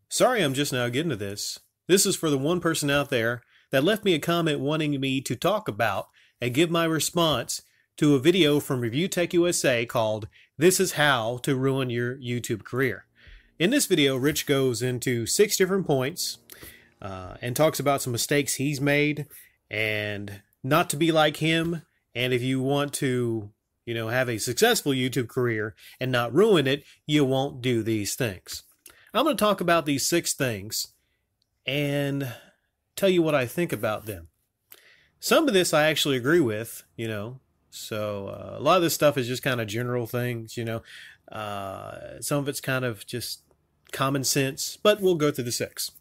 Sorry I'm just now getting to this. This is for the one person out there that left me a comment wanting me to talk about and give my response to a video from ReviewTechUSA called "This is How to Ruin Your YouTube Career." In this video, Rich goes into 6 different points and talks about some mistakes he's made and not to be like him. And if you want to, have a successful YouTube career and not ruin it, you won't do these things. I'm going to talk about these 6 things and tell you what I think about them. Some of this I actually agree with, so a lot of this stuff is just kind of general things, some of it's kind of just common sense, but we'll go through the 6.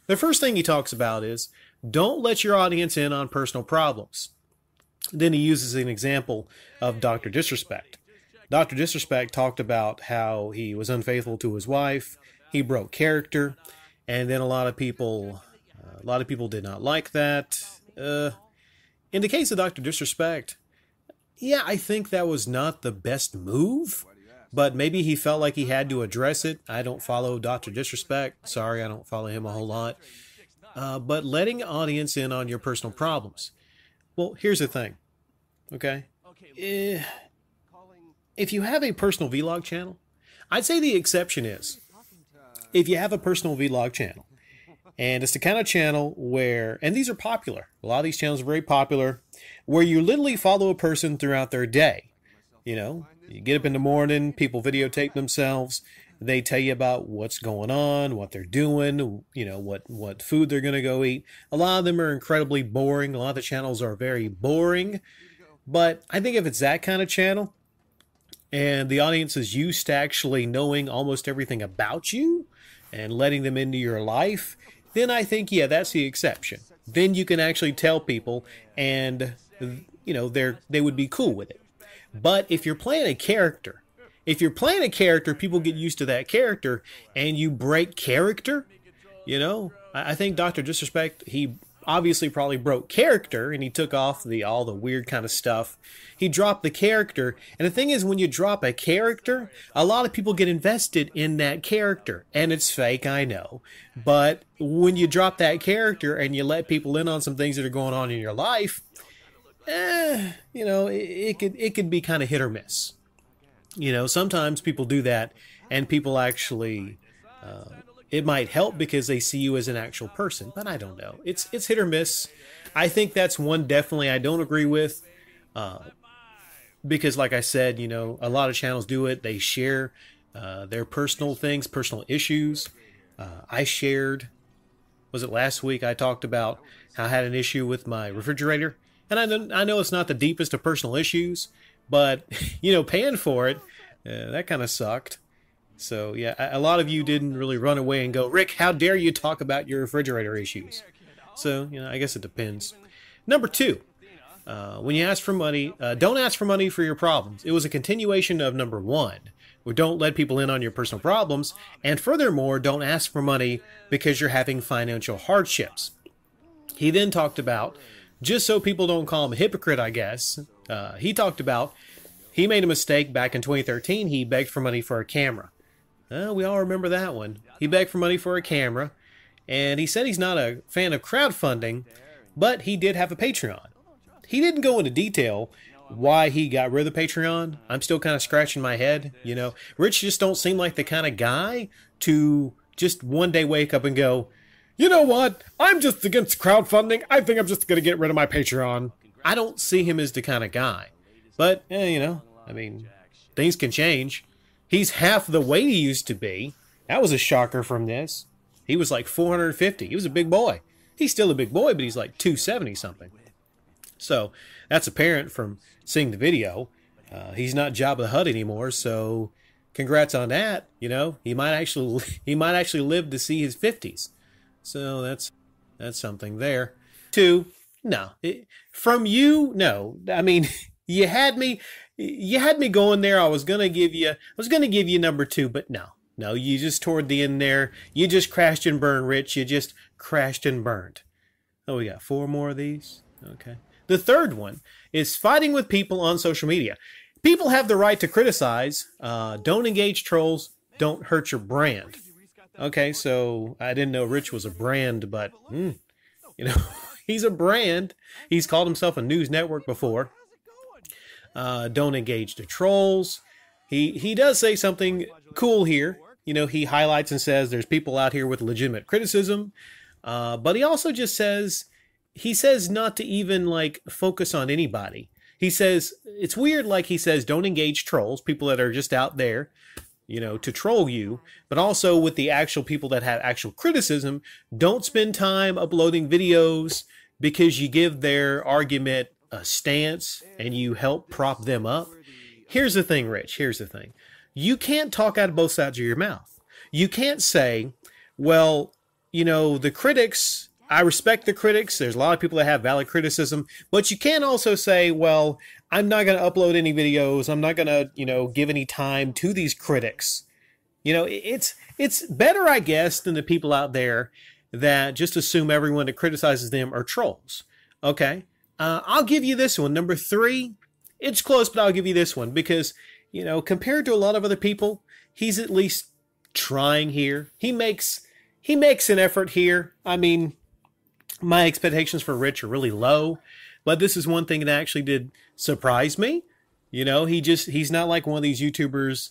The first thing he talks about is don't let your audience in on personal problems. Then he uses an example of Dr. Disrespect. Dr. Disrespect talked about how he was unfaithful to his wife. He broke character, and then a lot of people did not like that. In the case of Dr. Disrespect, yeah, I think that was not the best move, but maybe he felt like he had to address it. I don't follow Dr. Disrespect. Sorry, I don't follow him a whole lot. But letting audience in on your personal problems. Well, here's the thing, okay? If you have a personal vlog channel, I'd say the exception is if you have a personal vlog channel, and it's the kind of channel where, and these are popular, a lot of these channels are very popular, where you literally follow a person throughout their day. You get up in the morning, people videotape themselves, they tell you about what's going on, what they're doing, what food they're going to go eat. A lot of them are incredibly boring. A lot of the channels are very boring. But I think if it's that kind of channel, and the audience is used to actually knowing almost everything about you and letting them into your life, then I think, yeah, that's the exception. Then you can actually tell people and, they would be cool with it. But if you're playing a character, people get used to that character and you break character, I think Dr. Disrespect, he obviously probably broke character and he took off all the weird kind of stuff. He dropped the character. And the thing is, when you drop a character, a lot of people get invested in that character. And it's fake, I know. But when you drop that character and you let people in on some things that are going on in your life, it could be kind of hit or miss. Sometimes people do that and people actually, it might help because they see you as an actual person, but I don't know. It's hit or miss. I think that's one definitely I don't agree with, because like I said, a lot of channels do it. They share their personal things, personal issues. I shared, was it last week, I talked about how I had an issue with my refrigerator. And I know it's not the deepest of personal issues, but, paying for it, that kind of sucked. So, yeah, a lot of you didn't really run away and go, "Rick, how dare you talk about your refrigerator issues?" So, I guess it depends. Number 2, when you ask for money, don't ask for money for your problems. It was a continuation of number 1, where don't let people in on your personal problems. And furthermore, don't ask for money because you're having financial hardships. He then talked about, just so people don't call him a hypocrite, I guess, he talked about, he made a mistake back in 2013. He begged for money for a camera. We all remember that one. He begged for money for a camera, and he said he's not a fan of crowdfunding, but he did have a Patreon. He didn't go into detail why he got rid of the Patreon. I'm still kind of scratching my head, Rich just don't seem like the kind of guy to just one day wake up and go, "You know what? I'm just against crowdfunding. I think I'm just going to get rid of my Patreon." I don't see him as the kind of guy. But, things can change. He's half the weight he used to be. That was a shocker from this. He was like 450. He was a big boy. He's still a big boy, but he's like 270 something. So that's apparent from seeing the video. He's not Jabba the Hutt anymore, so congrats on that. He might actually live to see his 50s. So that's something there. 2, no. From you, no. You had me going there. I was gonna give you number 2, but no, you just toward the end there, you just crashed and burned, Rich. You just crashed and burned. Oh, we got 4 more of these. Okay. The third one is fighting with people on social media. People have the right to criticize. Don't engage trolls. Don't hurt your brand. Okay, so I didn't know Rich was a brand, but, you know, he's a brand. He's called himself a news network before. Don't engage the trolls. He does say something cool here. You know, he highlights and says there's people out here with legitimate criticism. But he also just says, he says not to even, like, focus on anybody. He says, it's weird, like he says, don't engage trolls, people that are just out there, you know, to troll you, but also with the actual people that have actual criticism, don't spend time uploading videos because you give their argument a stance and you help prop them up. Here's the thing, Rich, here's the thing. You can't talk out of both sides of your mouth. You can't say, well, you know, the critics, I respect the critics. There's a lot of people that have valid criticism, but you can't also say, well, I'm not going to upload any videos. I'm not going to, you know, give any time to these critics. You know, it's better, I guess, than the people out there that just assume everyone that criticizes them are trolls. Okay. I'll give you this one. Number 3, it's close, but I'll give you this one because, you know, compared to a lot of other people, he's at least trying here. He makes an effort here. I mean, my expectations for Rich are really low, but this is one thing that actually did surprise me. You know, he's not like one of these YouTubers.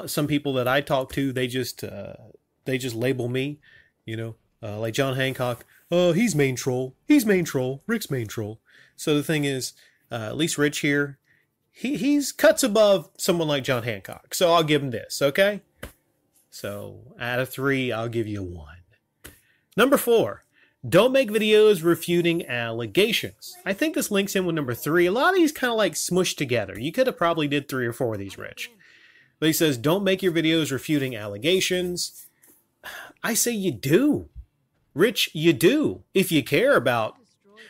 Some people that I talk to, they just label me, you know, like John Hancock. Oh, he's main troll. He's main troll. Rick's main troll. So the thing is, at least Rich here, he's cuts above someone like John Hancock. So I'll give him this, okay? So out of 3, I'll give you 1. Number 4, don't make videos refuting allegations. I think this links in with number 3. A lot of these kind of like smushed together. You could have probably did 3 or 4 of these, Rich. But he says, don't make your videos refuting allegations. I say you do. Rich, you do. If you care about,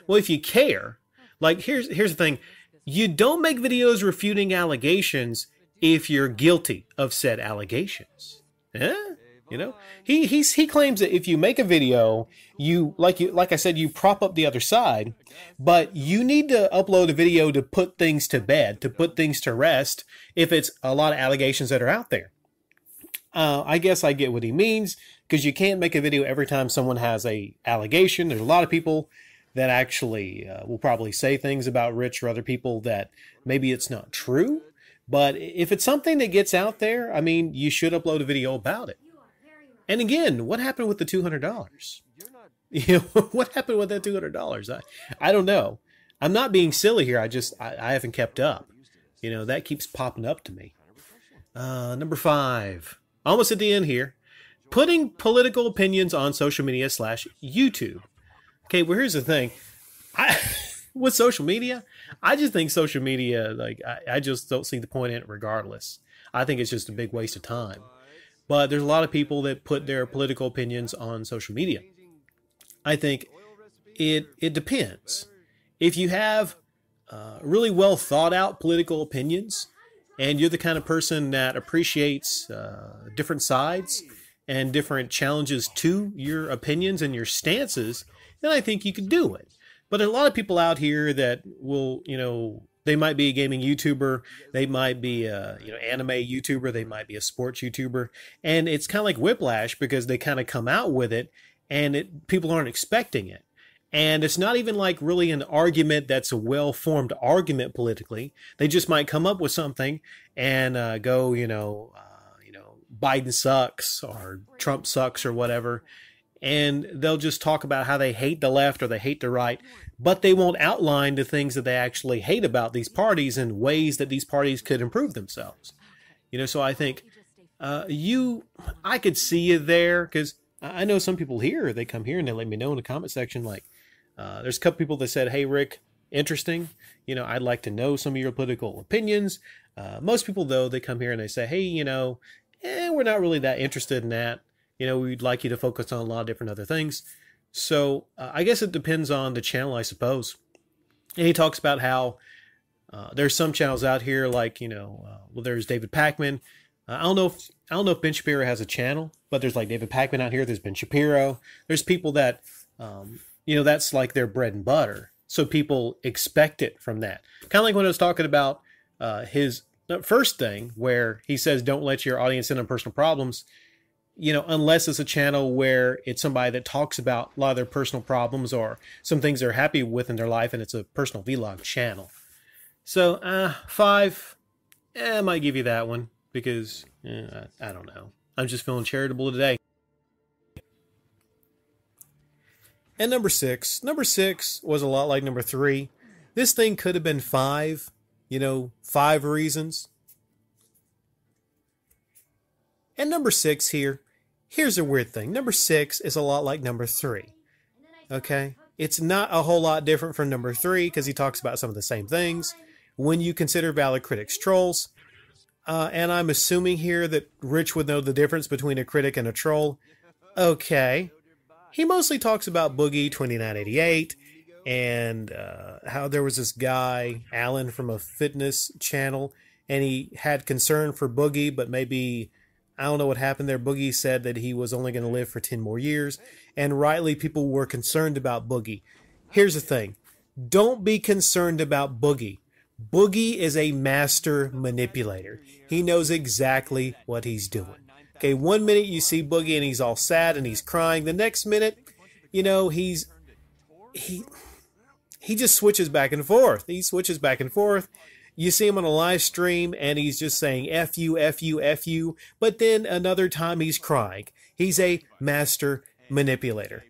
well, if you care, like here's the thing. You don't make videos refuting allegations if you're guilty of said allegations. You know, he claims that if you make a video, like I said, you prop up the other side, but you need to upload a video to put things to bed, to put things to rest if it's a lot of allegations that are out there. I guess I get what he means, because you can't make a video every time someone has a allegation. There's a lot of people that actually will probably say things about Rich or other people that maybe it's not true. But if it's something that gets out there, I mean, you should upload a video about it. And again, what happened with the $200? You know, what happened with that $200? I don't know. I'm not being silly here. I haven't kept up. You know, that keeps popping up to me. Number 5. Almost at the end here. Putting political opinions on social media / YouTube. Okay, well, here's the thing. With social media, I just think social media, like, I just don't see the point in it regardless. I think it's just a big waste of time. But there's a lot of people that put their political opinions on social media. I think it depends. If you have really well thought out political opinions, and you're the kind of person that appreciates different sides and different challenges to your opinions and your stances, then I think you could do it. But there are a lot of people out here that will, you know, they might be a gaming YouTuber, they might be a anime YouTuber, they might be a sports YouTuber, and it's kind of like whiplash because they kind of come out with it, and people aren't expecting it. And it's not even like really an argument that's a well-formed argument politically. They just might come up with something and go, Biden sucks or Trump sucks or whatever. And they'll just talk about how they hate the left or they hate the right, but they won't outline the things that they actually hate about these parties and ways that these parties could improve themselves. You know, so I think I could see you there, because I know some people here, they come here and they let me know in the comment section, like, there's a couple people that said, hey, Rick, interesting. You know, I'd like to know some of your political opinions. Most people, though, they come here and they say, hey, we're not really that interested in that. You know, we'd like you to focus on a lot of different other things. So I guess it depends on the channel, I suppose. And he talks about how there's some channels out here like, there's David Pakman. I don't know if Ben Shapiro has a channel, but there's like David Pakman out here. There's Ben Shapiro. There's people that, that's like their bread and butter. so people expect it from that. Kind of like when I was talking about his first thing where he says, don't let your audience in on personal problems, unless it's a channel where it's somebody that talks about a lot of their personal problems or some things they're happy with in their life, and it's a personal vlog channel. So 5, I might give you that one because I don't know. I'm just feeling charitable today. And number 6 was a lot like number 3. This thing could have been 5, 5 reasons. And number 6 here's a weird thing. Number 6 is a lot like number 3. Okay? It's not a whole lot different from number 3 because he talks about some of the same things. When you consider valid critics trolls, and I'm assuming here that Rich would know the difference between a critic and a troll. Okay. He mostly talks about Boogie 2988 and how there was this guy, Alan, from a fitness channel, and he had concern for Boogie, but maybe, I don't know what happened there. Boogie said that he was only going to live for 10 more years, and rightly people were concerned about Boogie. Here's the thing. Don't be concerned about Boogie. Boogie is a master manipulator. He knows exactly what he's doing. Okay, one minute you see Boogie and he's all sad and he's crying. The next minute, he just switches back and forth. He switches back and forth. You see him on a live stream and he's just saying F you, F you, F you. But then another time he's crying. He's a master manipulator.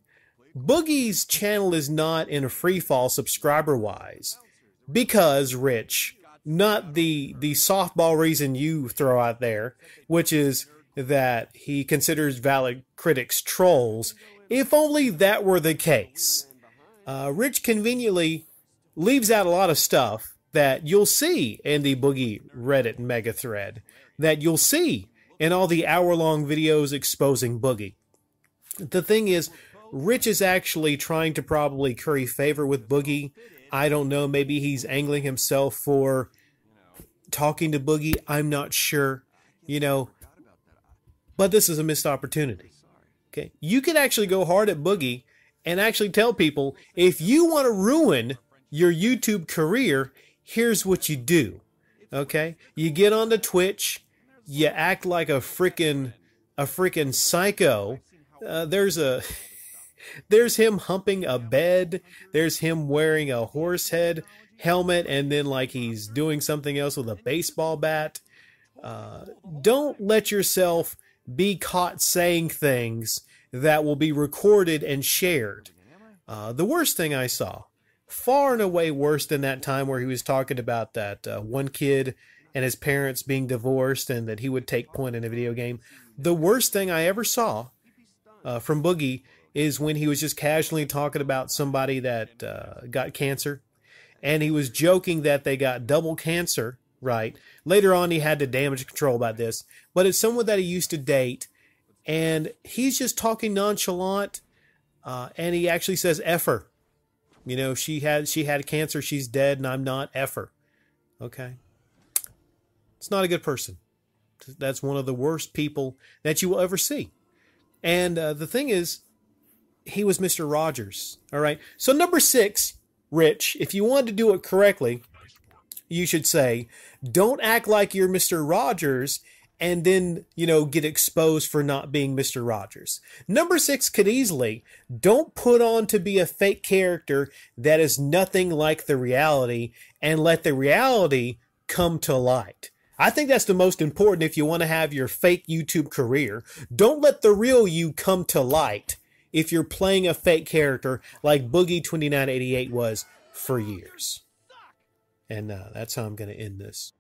Boogie's channel is not in a free fall subscriber-wise because, Rich, not the softball reason you throw out there, which is that he considers valid critics trolls. If only that were the case. Rich conveniently leaves out a lot of stuff that you'll see in the Boogie Reddit mega thread, that you'll see in all the hour-long videos exposing Boogie. The thing is, Rich is actually trying to probably curry favor with Boogie. I don't know, maybe he's angling himself for talking to Boogie. I'm not sure, but this is a missed opportunity. Okay, you can actually go hard at Boogie and actually tell people, if you want to ruin your YouTube career, here's what you do. Okay, you get onto Twitch, you act like a freaking psycho. There's him humping a bed. There's him wearing a horse head helmet, and then like he's doing something else with a baseball bat. Don't let yourself be caught saying things that will be recorded and shared. The worst thing I saw, far and away worse than that time where he was talking about that one kid and his parents being divorced and that he would take point in a video game. The worst thing I ever saw from Boogie is when he was just casually talking about somebody that got cancer, and he was joking that they got double cancer, right? Later on, he had to damage control about this, but it's someone that he used to date, and he's just talking nonchalant, and he actually says F her. She had cancer, she's dead, and I'm not F her. Okay? It's not a good person. That's one of the worst people that you will ever see. And the thing is, he was Mr. Rogers. All right. So number 6, Rich, if you wanted to do it correctly, you should say, don't act like you're Mr. Rogers and then, get exposed for not being Mr. Rogers. Number 6 could easily, don't put on to be a fake character that is nothing like the reality and let the reality come to light. I think that's the most important if you want to have your fake YouTube career. Don't let the real you come to light if you're playing a fake character like Boogie 2988 was for years. And that's how I'm going to end this.